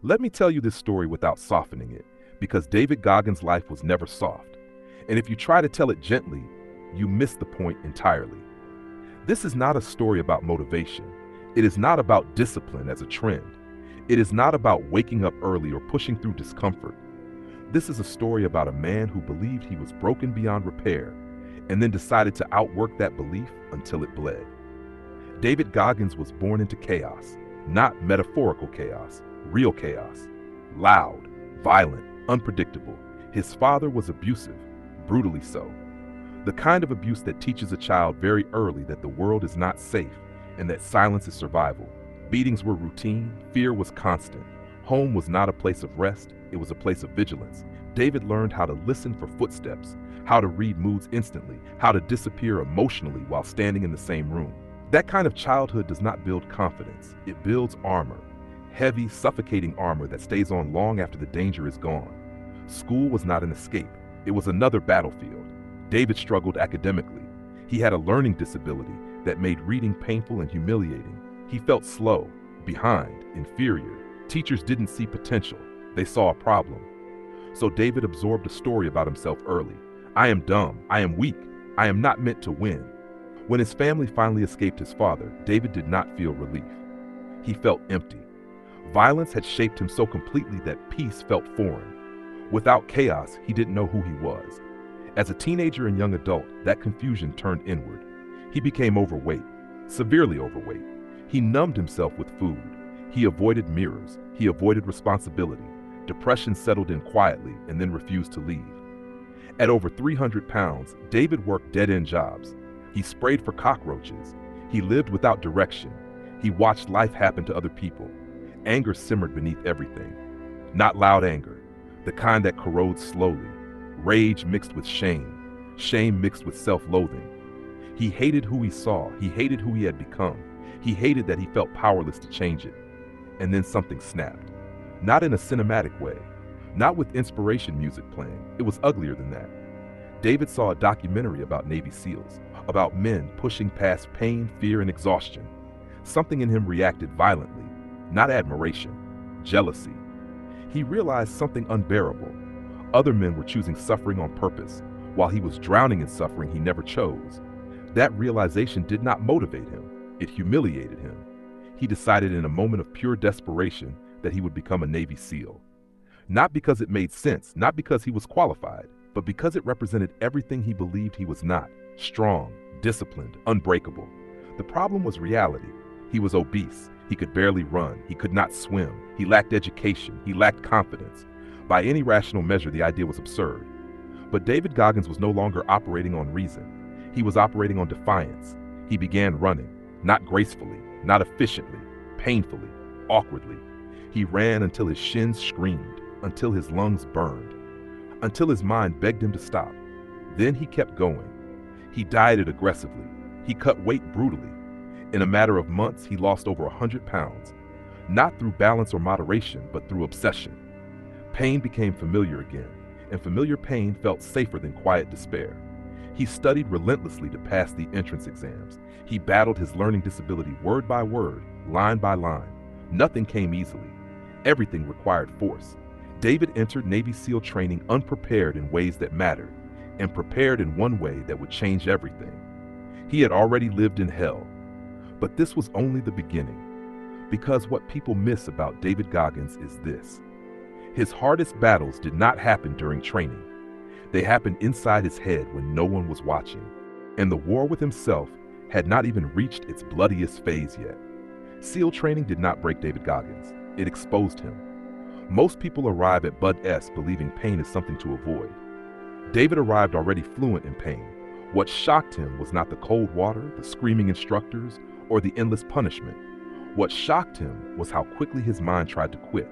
Let me tell you this story without softening it, because David Goggins' life was never soft. And if you try to tell it gently, you miss the point entirely. This is not a story about motivation. It is not about discipline as a trend. It is not about waking up early or pushing through discomfort. This is a story about a man who believed he was broken beyond repair and then decided to outwork that belief until it bled. David Goggins was born into chaos, not metaphorical chaos, real chaos. Loud, violent, unpredictable. His father was abusive, brutally so. The kind of abuse that teaches a child very early that the world is not safe and that silence is survival. Beatings were routine, fear was constant. Home was not a place of rest, it was a place of vigilance. David learned how to listen for footsteps, how to read moods instantly, how to disappear emotionally while standing in the same room. That kind of childhood does not build confidence, it builds armor. Heavy, suffocating armor that stays on long after the danger is gone. School was not an escape, it was another battlefield. David struggled academically. He had a learning disability that made reading painful and humiliating. He felt slow, behind, inferior. Teachers didn't see potential, they saw a problem. So David absorbed a story about himself early. I am dumb, I am weak, I am not meant to win. When his family finally escaped his father, David did not feel relief. He felt empty. Violence had shaped him so completely that peace felt foreign. Without chaos, he didn't know who he was. As a teenager and young adult, that confusion turned inward. He became overweight, severely overweight. He numbed himself with food. He avoided mirrors. He avoided responsibility. Depression settled in quietly and then refused to leave. At over 300 pounds, David worked dead-end jobs. He sprayed for cockroaches. He lived without direction. He watched life happen to other people. Anger simmered beneath everything. Not loud anger, the kind that corrodes slowly. Rage mixed with shame. Shame mixed with self-loathing. He hated who he saw. He hated who he had become. He hated that he felt powerless to change it. And then something snapped. Not in a cinematic way. Not with inspiration music playing. It was uglier than that. David saw a documentary about Navy SEALs, about men pushing past pain, fear, and exhaustion. Something in him reacted violently, not admiration, jealousy. He realized something unbearable. Other men were choosing suffering on purpose, while he was drowning in suffering he never chose. That realization did not motivate him. It humiliated him. He decided in a moment of pure desperation that he would become a Navy SEAL. Not because it made sense, not because he was qualified, but because it represented everything he believed he was not: strong, disciplined, unbreakable. The problem was reality. He was obese. He could barely run. He could not swim. He lacked education. He lacked confidence. By any rational measure, the idea was absurd. But David Goggins was no longer operating on reason. He was operating on defiance. He began running, not gracefully, not efficiently, painfully, awkwardly. He ran until his shins screamed, until his lungs burned, until his mind begged him to stop. Then he kept going. He dieted aggressively. He cut weight brutally. In a matter of months, he lost over 100 pounds, not through balance or moderation, but through obsession. Pain became familiar again, and familiar pain felt safer than quiet despair. He studied relentlessly to pass the entrance exams. He battled his learning disability word by word, line by line. Nothing came easily. Everything required force. David entered Navy SEAL training unprepared in ways that mattered, and prepared in one way that would change everything. He had already lived in hell. But this was only the beginning. Because what people miss about David Goggins is this: his hardest battles did not happen during training. They happened inside his head when no one was watching. And the war with himself had not even reached its bloodiest phase yet. SEAL training did not break David Goggins. It exposed him. Most people arrive at Bud S believing pain is something to avoid. David arrived already fluent in pain. What shocked him was not the cold water, the screaming instructors, or the endless punishment. What shocked him was how quickly his mind tried to quit.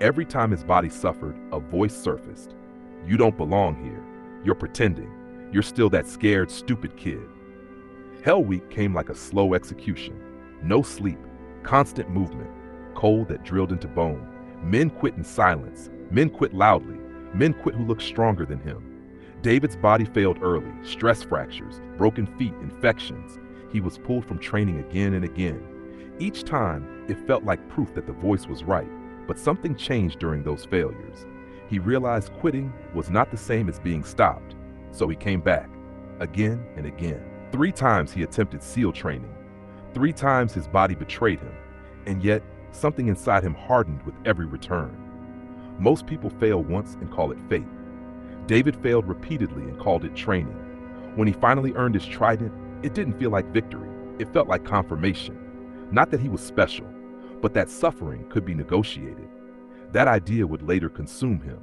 Every time his body suffered, a voice surfaced. You don't belong here. You're pretending. You're still that scared, stupid kid. Hell Week came like a slow execution. No sleep, constant movement, cold that drilled into bone. Men quit in silence. Men quit loudly. Men quit who looked stronger than him. David's body failed early. Stress fractures, broken feet, infections. He was pulled from training again and again. Each time, it felt like proof that the voice was right. But something changed during those failures. He realized quitting was not the same as being stopped, so he came back, again and again. 3 times he attempted SEAL training. 3 times his body betrayed him, and yet something inside him hardened with every return. Most people fail once and call it fate. David failed repeatedly and called it training. When he finally earned his trident, it didn't feel like victory. It felt like confirmation. Not that he was special, but that suffering could be negotiated. That idea would later consume him.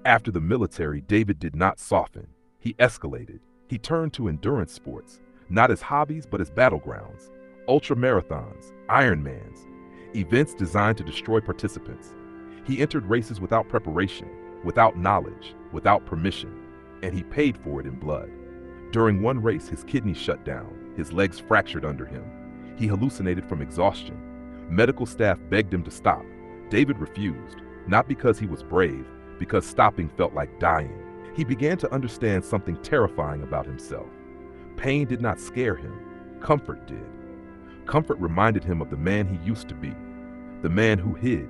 After the military, David did not soften. He escalated. He turned to endurance sports, not as hobbies but as battlegrounds. Ultra-marathons, Ironmans, events designed to destroy participants. He entered races without preparation, without knowledge, without permission, and he paid for it in blood. During one race, his kidneys shut down, his legs fractured under him. He hallucinated from exhaustion. Medical staff begged him to stop. David refused, not because he was brave, because stopping felt like dying. He began to understand something terrifying about himself. Pain did not scare him. Comfort did. Comfort reminded him of the man he used to be, the man who hid,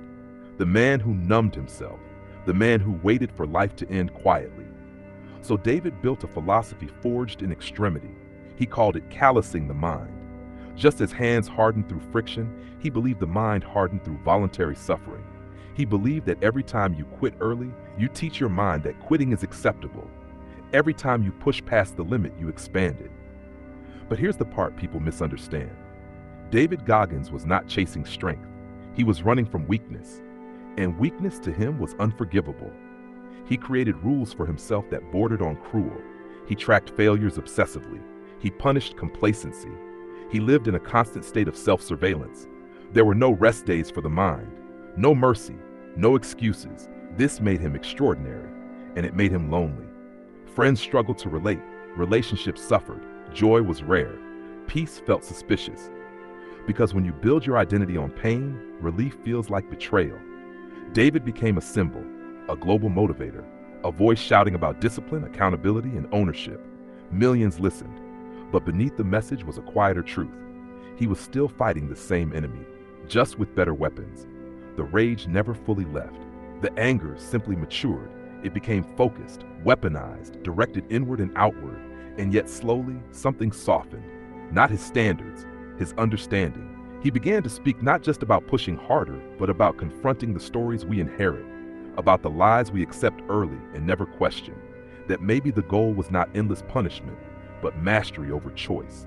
the man who numbed himself, the man who waited for life to end quietly. So David built a philosophy forged in extremity. He called it callousing the mind. Just as hands hardened through friction, he believed the mind hardened through voluntary suffering. He believed that every time you quit early, you teach your mind that quitting is acceptable. Every time you push past the limit, you expand it. But here's the part people misunderstand. David Goggins was not chasing strength. He was running from weakness. And weakness to him was unforgivable. He created rules for himself that bordered on cruel. He tracked failures obsessively. He punished complacency. He lived in a constant state of self-surveillance. There were no rest days for the mind, no mercy, no excuses. This made him extraordinary, and it made him lonely. Friends struggled to relate. Relationships suffered. Joy was rare. Peace felt suspicious. Because when you build your identity on pain, relief feels like betrayal. David became a symbol, a global motivator, a voice shouting about discipline, accountability, and ownership. Millions listened, but beneath the message was a quieter truth. He was still fighting the same enemy, just with better weapons. The rage never fully left. The anger simply matured. It became focused, weaponized, directed inward and outward, and yet slowly something softened. Not his standards, his understanding. He began to speak not just about pushing harder, but about confronting the stories we inherit, about the lies we accept early and never question, that maybe the goal was not endless punishment, but mastery over choice.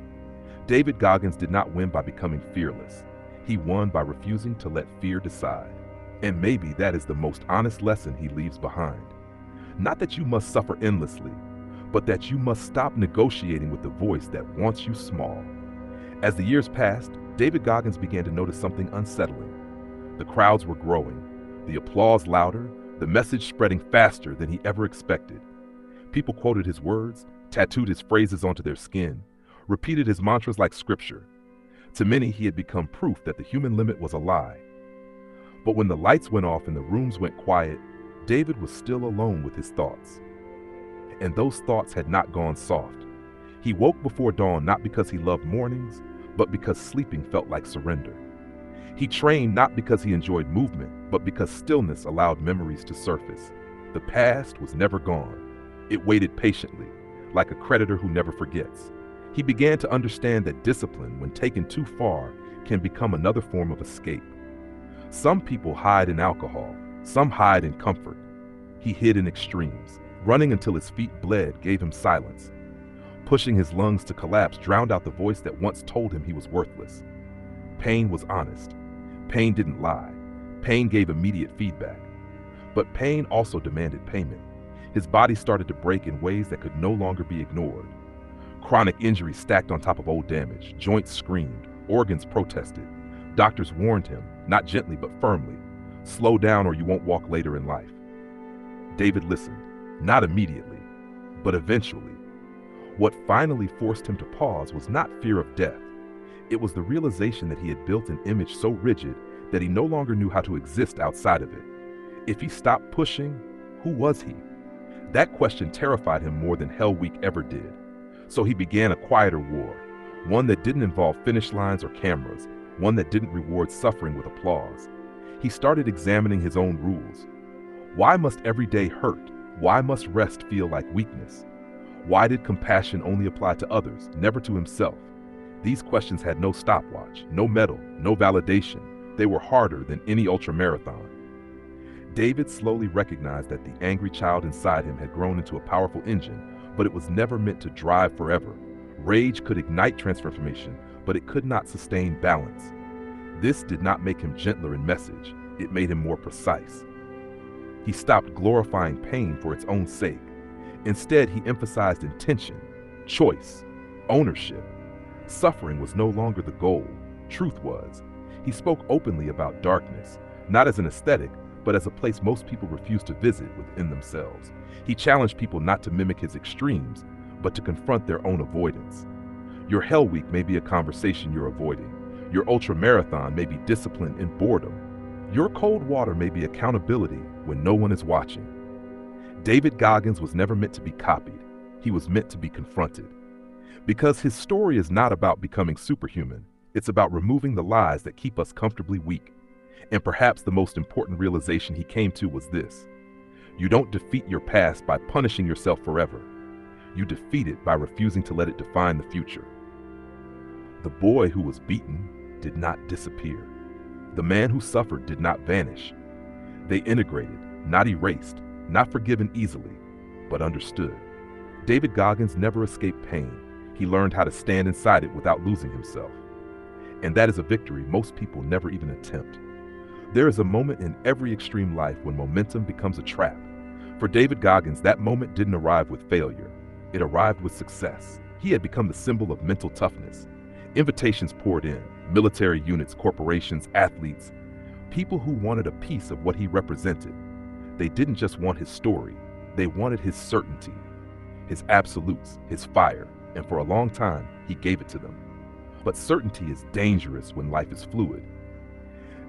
David Goggins did not win by becoming fearless. He won by refusing to let fear decide. And maybe that is the most honest lesson he leaves behind. Not that you must suffer endlessly, but that you must stop negotiating with the voice that wants you small. As the years passed, David Goggins began to notice something unsettling. The crowds were growing, the applause louder, the message spreading faster than he ever expected. People quoted his words, tattooed his phrases onto their skin, repeated his mantras like scripture. To many, he had become proof that the human limit was a lie. But when the lights went off and the rooms went quiet, David was still alone with his thoughts. And those thoughts had not gone soft. He woke before dawn not because he loved mornings, but because sleeping felt like surrender. He trained not because he enjoyed movement, but because stillness allowed memories to surface. The past was never gone. It waited patiently, like a creditor who never forgets. He began to understand that discipline, when taken too far, can become another form of escape. Some people hide in alcohol, some hide in comfort. He hid in extremes. Running until his feet bled gave him silence. Pushing his lungs to collapse drowned out the voice that once told him he was worthless. Pain was honest. Pain didn't lie. Pain gave immediate feedback. But pain also demanded payment. His body started to break in ways that could no longer be ignored. Chronic injuries stacked on top of old damage. Joints screamed. Organs protested. Doctors warned him, not gently but firmly, slow down or you won't walk later in life. David listened, not immediately, but eventually. What finally forced him to pause was not fear of death. It was the realization that he had built an image so rigid that he no longer knew how to exist outside of it. If he stopped pushing, who was he? That question terrified him more than Hell Week ever did. So he began a quieter war, one that didn't involve finish lines or cameras, one that didn't reward suffering with applause. He started examining his own rules. Why must every day hurt? Why must rest feel like weakness? Why did compassion only apply to others, never to himself? These questions had no stopwatch, no medal, no validation. They were harder than any ultramarathon. David slowly recognized that the angry child inside him had grown into a powerful engine, but it was never meant to drive forever. Rage could ignite transformation, but it could not sustain balance. This did not make him gentler in message. It made him more precise. He stopped glorifying pain for its own sake. Instead, he emphasized intention, choice, ownership. Suffering was no longer the goal. Truth was. He spoke openly about darkness, not as an aesthetic, but as a place most people refuse to visit within themselves. He challenged people not to mimic his extremes, but to confront their own avoidance. Your Hell Week may be a conversation you're avoiding. Your ultramarathon may be discipline and boredom. Your cold water may be accountability when no one is watching. David Goggins was never meant to be copied. He was meant to be confronted. Because his story is not about becoming superhuman. It's about removing the lies that keep us comfortably weak. And perhaps the most important realization he came to was this: you don't defeat your past by punishing yourself forever. You defeat it by refusing to let it define the future. The boy who was beaten did not disappear. The man who suffered did not vanish. They integrated, not erased, not forgiven easily, but understood. David Goggins never escaped pain. He learned how to stand inside it without losing himself. And that is a victory most people never even attempt. There is a moment in every extreme life when momentum becomes a trap. For David Goggins, that moment didn't arrive with failure. It arrived with success. He had become the symbol of mental toughness. Invitations poured in, military units, corporations, athletes, people who wanted a piece of what he represented. They didn't just want his story, they wanted his certainty, his absolutes, his fire, and for a long time, he gave it to them. But certainty is dangerous when life is fluid.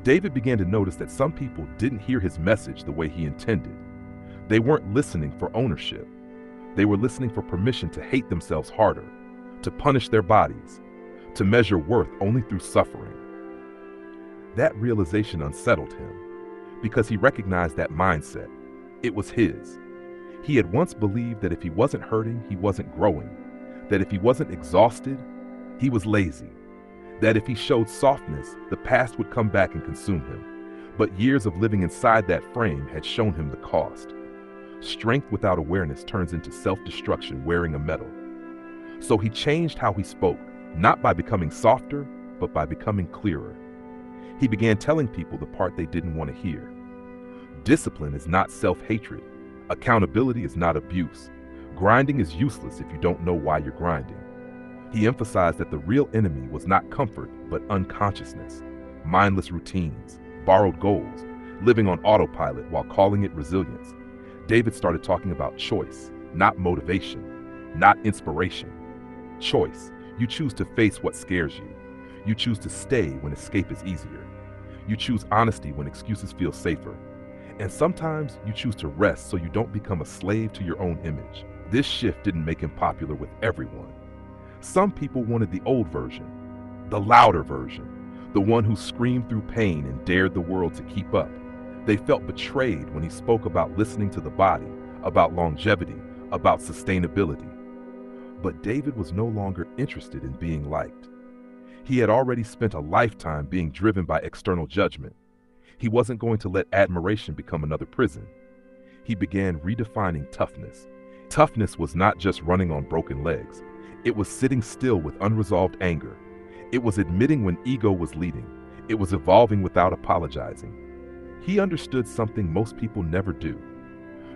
David began to notice that some people didn't hear his message the way he intended. They weren't listening for ownership. They were listening for permission to hate themselves harder, to punish their bodies, to measure worth only through suffering. That realization unsettled him because he recognized that mindset. It was his. He had once believed that if he wasn't hurting, he wasn't growing, that if he wasn't exhausted, he was lazy, that if he showed softness, the past would come back and consume him. But years of living inside that frame had shown him the cost. Strength without awareness turns into self-destruction wearing a medal. So he changed how he spoke, not by becoming softer, but by becoming clearer. He began telling people the part they didn't want to hear. Discipline is not self-hatred. Accountability is not abuse. Grinding is useless if you don't know why you're grinding. He emphasized that the real enemy was not comfort, but unconsciousness, mindless routines, borrowed goals, living on autopilot while calling it resilience. David started talking about choice, not motivation, not inspiration. Choice. You choose to face what scares you. You choose to stay when escape is easier. You choose honesty when excuses feel safer. And sometimes you choose to rest so you don't become a slave to your own image. This shift didn't make him popular with everyone. Some people wanted the old version, the louder version, the one who screamed through pain and dared the world to keep up. They felt betrayed when he spoke about listening to the body, about longevity, about sustainability. But David was no longer interested in being liked. He had already spent a lifetime being driven by external judgment. He wasn't going to let admiration become another prison. He began redefining toughness. Toughness was not just running on broken legs. It was sitting still with unresolved anger. It was admitting when ego was leading. It was evolving without apologizing. He understood something most people never do.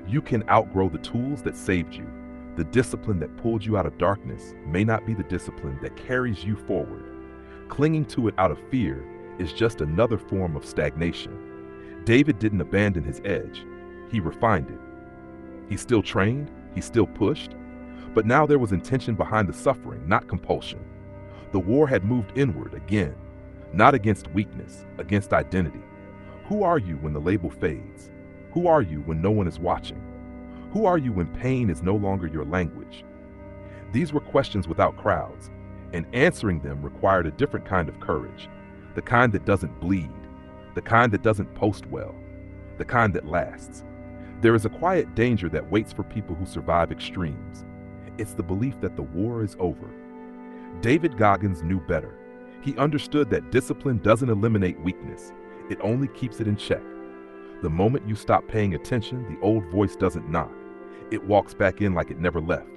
You can outgrow the tools that saved you. The discipline that pulled you out of darkness may not be the discipline that carries you forward. Clinging to it out of fear is just another form of stagnation. David didn't abandon his edge. He refined it. He still trained, he still pushed, but now there was intention behind the suffering, not compulsion. The war had moved inward again, not against weakness, against identity. Who are you when the label fades? Who are you when no one is watching? Who are you when pain is no longer your language? These were questions without crowds, and answering them required a different kind of courage, the kind that doesn't bleed, the kind that doesn't post well, the kind that lasts. There is a quiet danger that waits for people who survive extremes. It's the belief that the war is over. David Goggins knew better. He understood that discipline doesn't eliminate weakness, it only keeps it in check. The moment you stop paying attention, the old voice doesn't knock. It walks back in like it never left.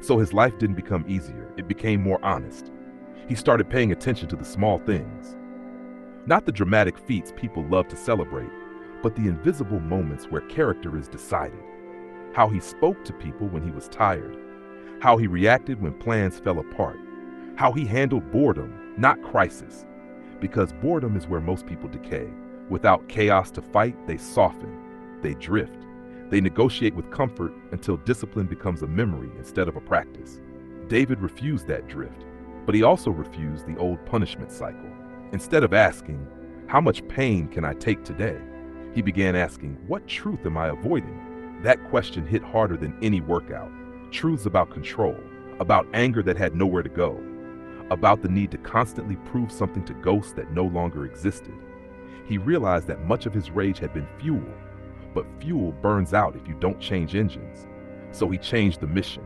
So his life didn't become easier, it became more honest. He started paying attention to the small things. Not the dramatic feats people love to celebrate, but the invisible moments where character is decided. How he spoke to people when he was tired. How he reacted when plans fell apart. How he handled boredom, not crisis. Because boredom is where most people decay. Without chaos to fight, they soften, they drift. They negotiate with comfort until discipline becomes a memory instead of a practice. David refused that drift, but he also refused the old punishment cycle. Instead of asking, "How much pain can I take today?" he began asking, "What truth am I avoiding?" That question hit harder than any workout. Truths about control, about anger that had nowhere to go, about the need to constantly prove something to ghosts that no longer existed. He realized that much of his rage had been fuel, but fuel burns out if you don't change engines. So he changed the mission,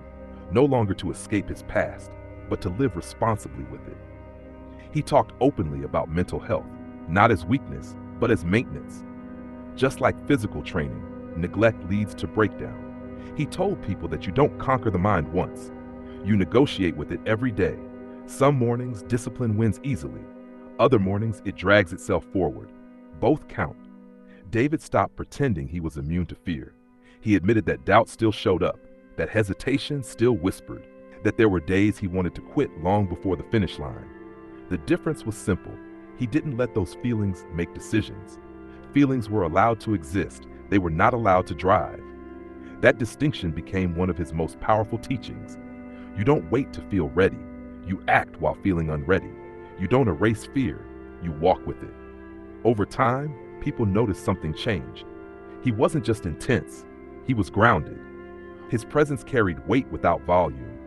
no longer to escape his past, but to live responsibly with it. He talked openly about mental health, not as weakness, but as maintenance. Just like physical training, neglect leads to breakdown. He told people that you don't conquer the mind once. You negotiate with it every day. Some mornings, discipline wins easily. Other mornings, it drags itself forward. Both count. David stopped pretending he was immune to fear. He admitted that doubt still showed up, that hesitation still whispered, that there were days he wanted to quit long before the finish line. The difference was simple. He didn't let those feelings make decisions. Feelings were allowed to exist. They were not allowed to drive. That distinction became one of his most powerful teachings. You don't wait to feel ready. You act while feeling unready. You don't erase fear. You walk with it. Over time, people noticed something changed. He wasn't just intense. He was grounded. His presence carried weight without volume.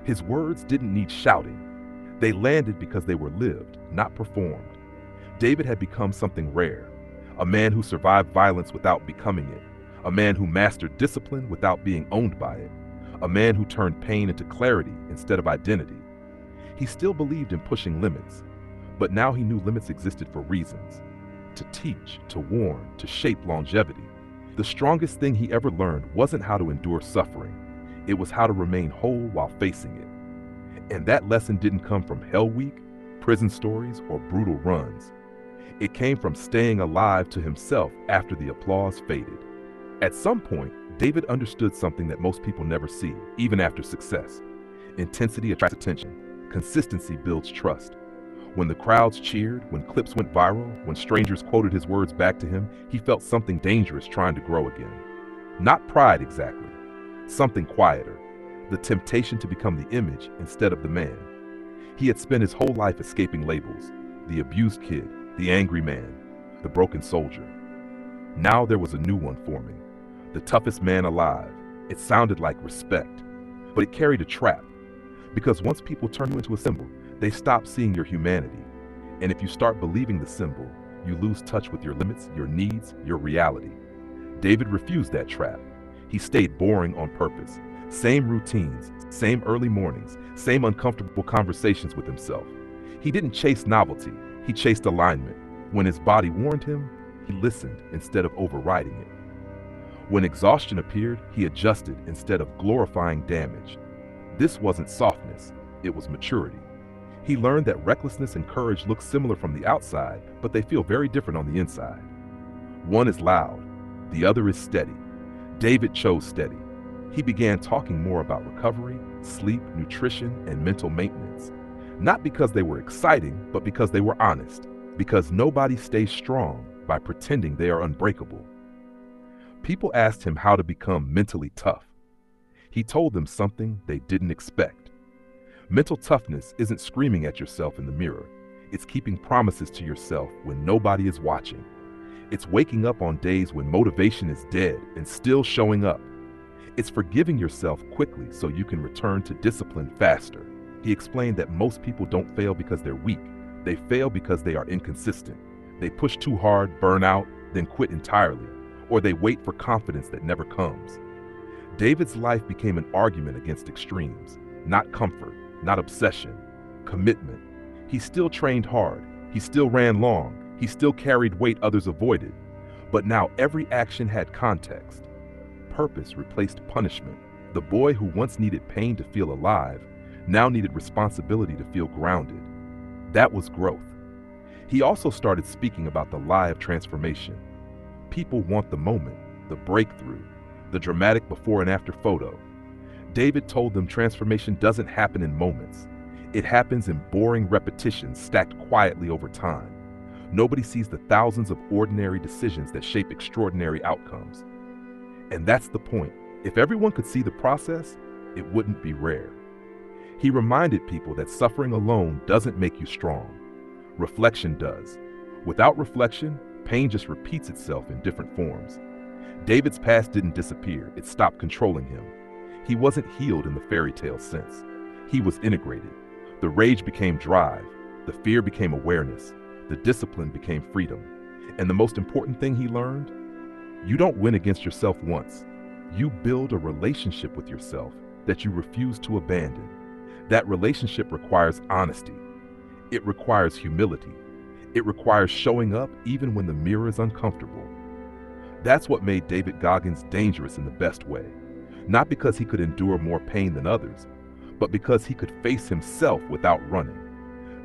His words didn't need shouting. They landed because they were lived, not performed. David had become something rare. A man who survived violence without becoming it. A man who mastered discipline without being owned by it. A man who turned pain into clarity instead of identity. He still believed in pushing limits, but now he knew limits existed for reasons. To teach, to warn, to shape longevity. The strongest thing he ever learned wasn't how to endure suffering. It was how to remain whole while facing it. And that lesson didn't come from Hell Week, prison stories, or brutal runs. It came from staying alive to himself after the applause faded. At some point, David understood something that most people never see, even after success. Intensity attracts attention. Consistency builds trust. When the crowds cheered, when clips went viral, when strangers quoted his words back to him, he felt something dangerous trying to grow again. Not pride exactly, something quieter. The temptation to become the image instead of the man. He had spent his whole life escaping labels. The abused kid, the angry man, the broken soldier. Now there was a new one forming. The toughest man alive. It sounded like respect, but it carried a trap. Because once people turn you into a symbol, they stop seeing your humanity. And if you start believing the symbol, you lose touch with your limits, your needs, your reality. David refused that trap. He stayed boring on purpose. Same routines, same early mornings, same uncomfortable conversations with himself. He didn't chase novelty, he chased alignment. When his body warned him, he listened instead of overriding it. When exhaustion appeared, he adjusted instead of glorifying damage. This wasn't softness, it was maturity. He learned that recklessness and courage look similar from the outside, but they feel very different on the inside. One is loud, the other is steady. David chose steady. He began talking more about recovery, sleep, nutrition, and mental maintenance. Not because they were exciting, but because they were honest. Because nobody stays strong by pretending they are unbreakable. People asked him how to become mentally tough. He told them something they didn't expect. Mental toughness isn't screaming at yourself in the mirror. It's keeping promises to yourself when nobody is watching. It's waking up on days when motivation is dead and still showing up. It's forgiving yourself quickly so you can return to discipline faster. He explained that most people don't fail because they're weak. They fail because they are inconsistent, They push too hard, burn out, then quit entirely, or they wait for confidence that never comes. David's life became an argument against extremes, not comfort, not obsession, commitment. He still trained hard, he still ran long, he still carried weight others avoided. But now every action had context. Purpose replaced punishment. The boy who once needed pain to feel alive now needed responsibility to feel grounded. That was growth. He also started speaking about the lie of transformation. People want the moment, the breakthrough, the dramatic before and after photo. David told them transformation doesn't happen in moments. It happens in boring repetitions stacked quietly over time. Nobody sees the thousands of ordinary decisions that shape extraordinary outcomes. And that's the point. If everyone could see the process, it wouldn't be rare. He reminded people that suffering alone doesn't make you strong. Reflection does. Without reflection, pain just repeats itself in different forms. David's past didn't disappear, it stopped controlling him. He wasn't healed in the fairy tale sense. He was integrated. The rage became drive, the fear became awareness, the discipline became freedom. And the most important thing he learned? You don't win against yourself once. You build a relationship with yourself that you refuse to abandon. That relationship requires honesty. It requires humility. It requires showing up even when the mirror is uncomfortable. That's what made David Goggins dangerous in the best way. Not because he could endure more pain than others, but because he could face himself without running.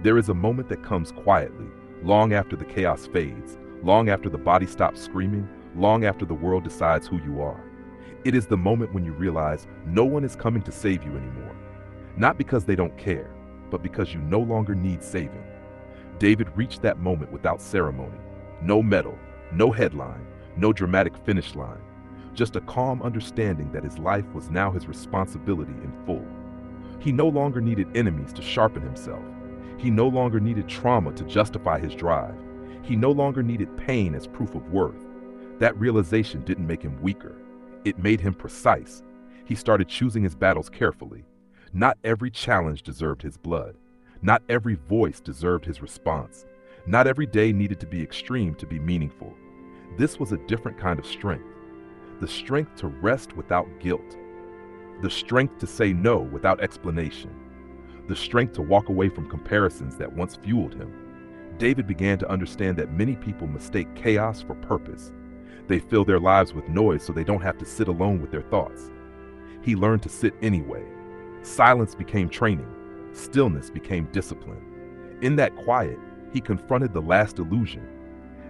There is a moment that comes quietly, long after the chaos fades, long after the body stops screaming, long after the world decides who you are. It is the moment when you realize no one is coming to save you anymore. Not because they don't care, but because you no longer need saving. David reached that moment without ceremony. No medal, no headline, no dramatic finish line. Just a calm understanding that his life was now his responsibility in full. He no longer needed enemies to sharpen himself. He no longer needed trauma to justify his drive. He no longer needed pain as proof of worth. That realization didn't make him weaker. It made him precise. He started choosing his battles carefully. Not every challenge deserved his blood. Not every voice deserved his response. Not every day needed to be extreme to be meaningful. This was a different kind of strength. The strength to rest without guilt. The strength to say no without explanation. The strength to walk away from comparisons that once fueled him. David began to understand that many people mistake chaos for purpose. They fill their lives with noise so they don't have to sit alone with their thoughts. He learned to sit anyway. Silence became training. Stillness became discipline. In that quiet, he confronted the last illusion,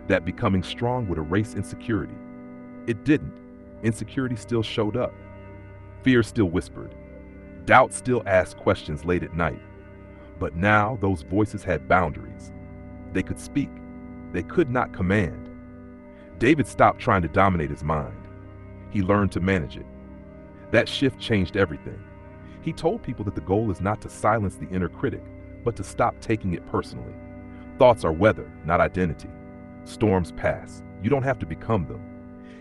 that becoming strong would erase insecurity. It didn't. Insecurity still showed up. Fear still whispered. Doubt still asked questions late at night. But now those voices had boundaries. They could speak. They could not command. David stopped trying to dominate his mind. He learned to manage it. That shift changed everything. He told people that the goal is not to silence the inner critic, but to stop taking it personally. Thoughts are weather, not identity. Storms pass. You don't have to become them.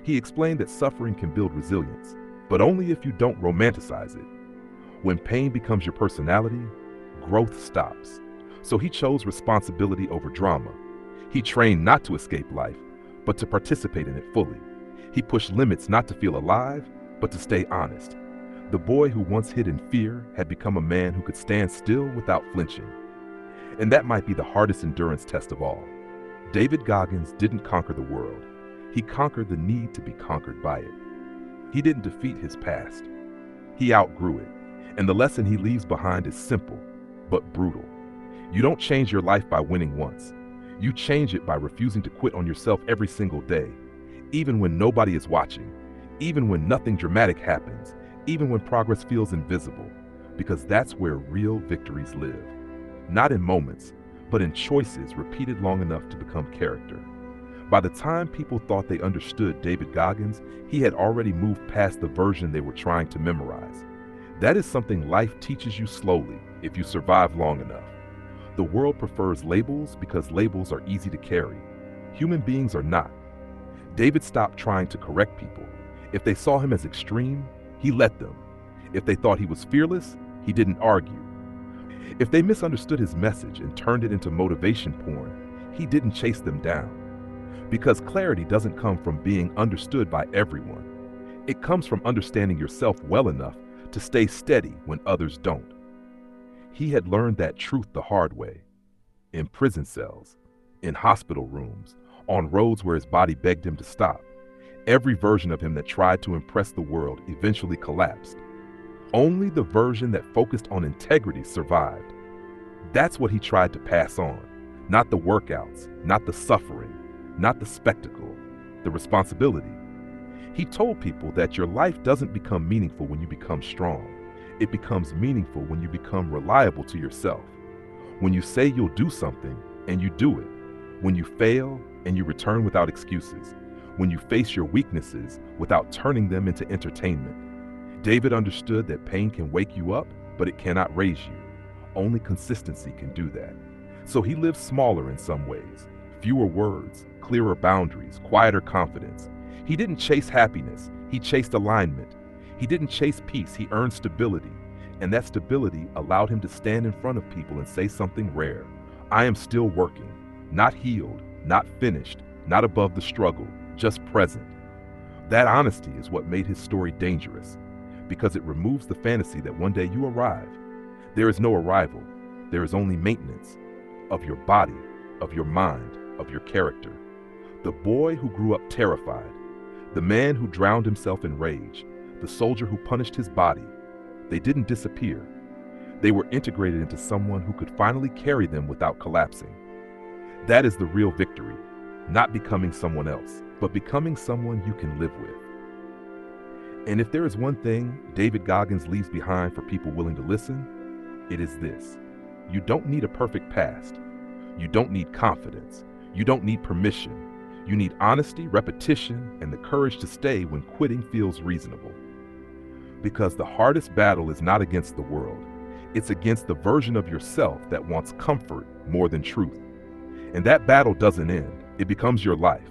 He explained that suffering can build resilience, but only if you don't romanticize it. When pain becomes your personality, growth stops. So he chose responsibility over drama. He trained not to escape life, but to participate in it fully. He pushed limits not to feel alive, but to stay honest. The boy who once hid in fear had become a man who could stand still without flinching. And that might be the hardest endurance test of all. David Goggins didn't conquer the world. He conquered the need to be conquered by it. He didn't defeat his past. He outgrew it. And the lesson he leaves behind is simple, but brutal. You don't change your life by winning once. You change it by refusing to quit on yourself every single day, even when nobody is watching, even when nothing dramatic happens, even when progress feels invisible, because that's where real victories live. Not in moments, but in choices repeated long enough to become character. By the time people thought they understood David Goggins, he had already moved past the version they were trying to memorize. That is something life teaches you slowly if you survive long enough. The world prefers labels because labels are easy to carry. Human beings are not. David stopped trying to correct people. If they saw him as extreme, he let them. If they thought he was fearless, he didn't argue. If they misunderstood his message and turned it into motivation porn, he didn't chase them down. Because clarity doesn't come from being understood by everyone. It comes from understanding yourself well enough to stay steady when others don't. He had learned that truth the hard way. In prison cells, in hospital rooms, on roads where his body begged him to stop. Every version of him that tried to impress the world eventually collapsed. Only the version that focused on integrity survived. That's what he tried to pass on. Not the workouts, not the suffering, not the spectacle, the responsibility. He told people that your life doesn't become meaningful when you become strong. It becomes meaningful when you become reliable to yourself. When you say you'll do something and you do it. When you fail and you return without excuses. When you face your weaknesses without turning them into entertainment. David understood that pain can wake you up, but it cannot raise you. Only consistency can do that. So he lived smaller in some ways. Fewer words, clearer boundaries, quieter confidence. He didn't chase happiness, he chased alignment. He didn't chase peace, he earned stability. And that stability allowed him to stand in front of people and say something rare. I am still working, not healed, not finished, not above the struggle, just present. That honesty is what made his story dangerous, because it removes the fantasy that one day you arrive. There is no arrival, there is only maintenance of your body, of your mind, of your character. The boy who grew up terrified, the man who drowned himself in rage, the soldier who punished his body, they didn't disappear. They were integrated into someone who could finally carry them without collapsing. That is the real victory, not becoming someone else, but becoming someone you can live with. And if there is one thing David Goggins leaves behind for people willing to listen, it is this. You don't need a perfect past. You don't need confidence. You don't need permission. You need honesty, repetition, and the courage to stay when quitting feels reasonable. Because the hardest battle is not against the world. It's against the version of yourself that wants comfort more than truth. And that battle doesn't end. It becomes your life.